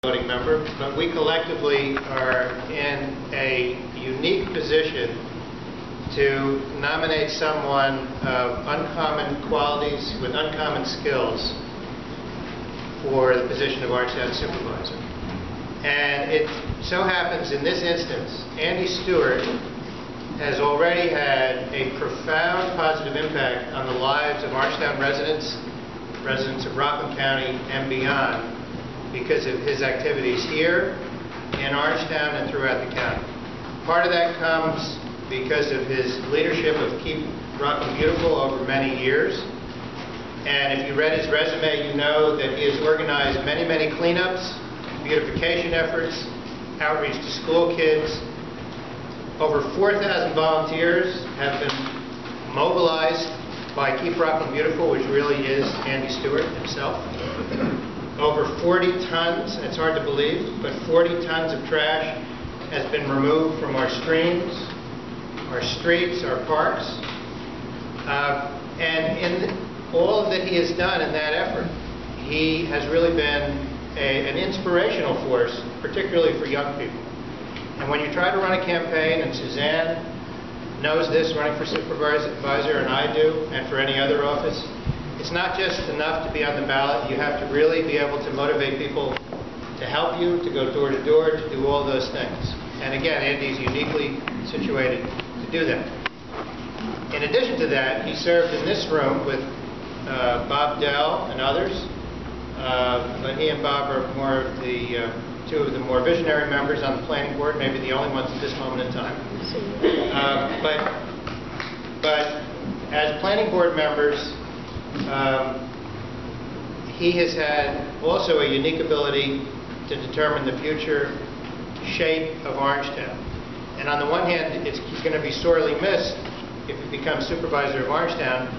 voting member, but we collectively are in a unique position to nominate someone of uncommon qualities with uncommon skills for the position of Archtown Supervisor. And it so happens in this instance, Andy Stewart has already had a profound positive impact on the lives of Archtown residents of Rockland County and beyond, because of his activities here in Archtown and throughout the county. Part of that comes because of his leadership of Keep Rockland Beautiful over many years. And if you read his resume, you know that he has organized many, many cleanups, beautification efforts, outreach to school kids. Over 4,000 volunteers have been mobilized by Keep Rockland Beautiful, which really is Andy Stewart himself. Over 40 tons, it's hard to believe, but 40 tons of trash has been removed from our streams, our streets, our parks. And in all that he has done in that effort, he has really been an inspirational force, particularly for young people. And when you try to run a campaign, and Suzanne knows this, running for supervisor, and I do, and for any other office, it's not just enough to be on the ballot. You have to really be able to motivate people to help you, to go door to door, to do all those things. And again, Andy's uniquely situated to do that. In addition to that, he served in this room with Bob Dell and others, but he and Bob are more of the two of the more visionary members on the planning board, maybe the only ones at this moment in time. But as planning board members, he has had also a unique ability to determine the future shape of Orangetown. And on the one hand, he's going to be sorely missed if he becomes supervisor of Orangetown,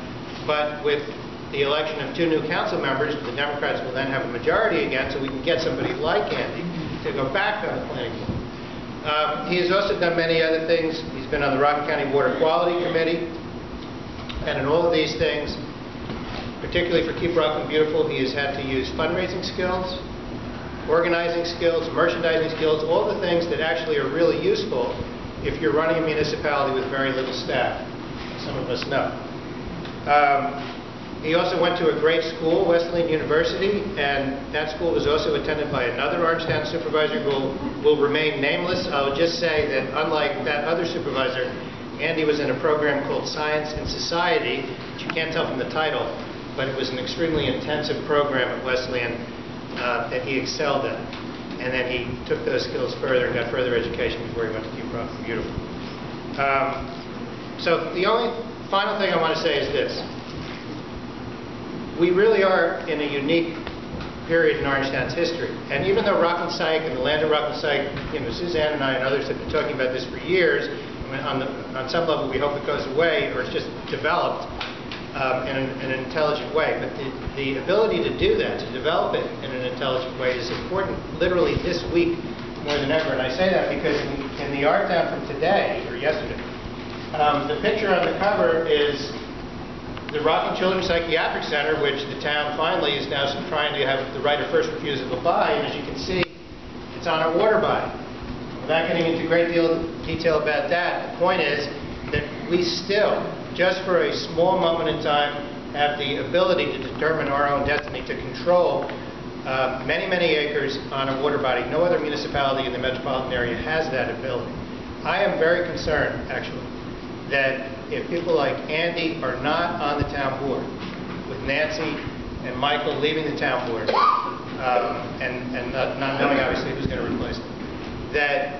but with the election of 2 new council members, the Democrats will then have a majority again, so we can get somebody like Andy to go back on the planning board. He has also done many other things. He's been on the Rockland County Water Quality Committee, and in all of these things, particularly for Keep Rockland Beautiful, he has had to use fundraising skills, organizing skills, merchandising skills, all the things that actually are really useful if you're running a municipality with very little staff. Some of us know. He also went to a great school, Wesleyan University, and that school was also attended by another Orangetown supervisor who will remain nameless. I'll just say that unlike that other supervisor, Andy was in a program called Science and Society, which you can't tell from the title, but it was an extremely intensive program at Wesleyan that he excelled at. And then he took those skills further and got further education before he went to Keep Rockland Beautiful. So the only final thing I want to say is this. We really are in a unique period in Orangetown's history. And even though Rockland Psych and the land of Rockland Psych, Suzanne and I and others have been talking about this for years, on some level we hope it goes away or it's just developed in an intelligent way. But the ability to do that, to develop it in an intelligent way, is important literally this week more than ever. And I say that because in the art down from today, or yesterday, the picture on the cover is the Rockland Children's Psychiatric Center, which the town finally is now trying to have the right of first refusal to buy. And as you can see, it's on a water body. Without getting into a great deal of detail about that, the point is that we still, just for a small moment in time, have the ability to determine our own destiny, to control many, many acres on a water body. No other municipality in the metropolitan area has that ability. I am very concerned, actually, that if people like Andy are not on the town board, with Nancy and Michael leaving the town board, and not knowing obviously who's going to replace them, that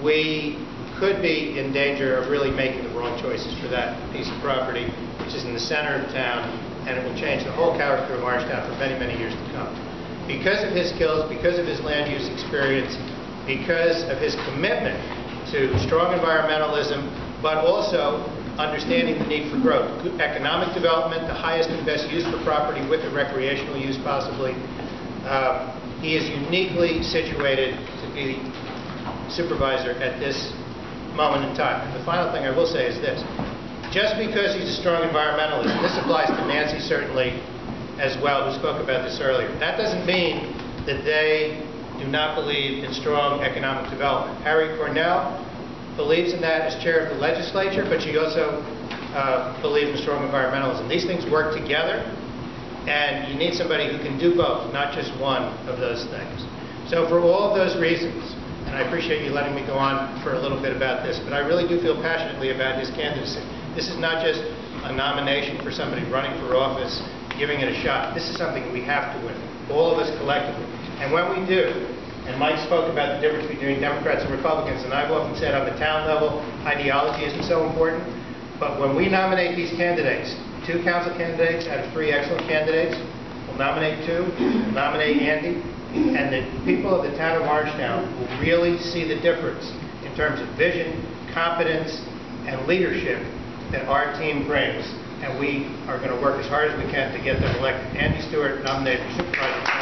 we could be in danger of really making the wrong choices for that piece of property, which is in the center of town, and it will change the whole character of Orangetown for many, many years to come. Because of his skills, because of his land use experience, because of his commitment to strong environmentalism, but also understanding the need for growth, economic development, the highest and best use for property with a recreational use possibly. He is uniquely situated to be supervisor at this moment in time. And the final thing I will say is this. Just because he's a strong environmentalist, and this applies to Nancy certainly as well, who spoke about this earlier, that doesn't mean that they do not believe in strong economic development. Harry Cornell believes in that as chair of the legislature, but she also believes in strong environmentalism. These things work together, and you need somebody who can do both, not just one of those things. So for all of those reasons, and I appreciate you letting me go on for a little bit about this, but I really do feel passionately about his candidacy. This is not just a nomination for somebody running for office, giving it a shot. This is something we have to win, all of us collectively. And when we do, and Mike spoke about the difference between Democrats and Republicans, and I've often said on the town level, ideology isn't so important, but when we nominate these candidates, 2 council candidates out of 3 excellent candidates, we'll nominate 2, we'll nominate Andy, and the people of the town of Orangetown will really see the difference in terms of vision, competence, and leadership that our team brings. And we are going to work as hard as we can to get them elected. Andy Stewart, nominated for Supervisor.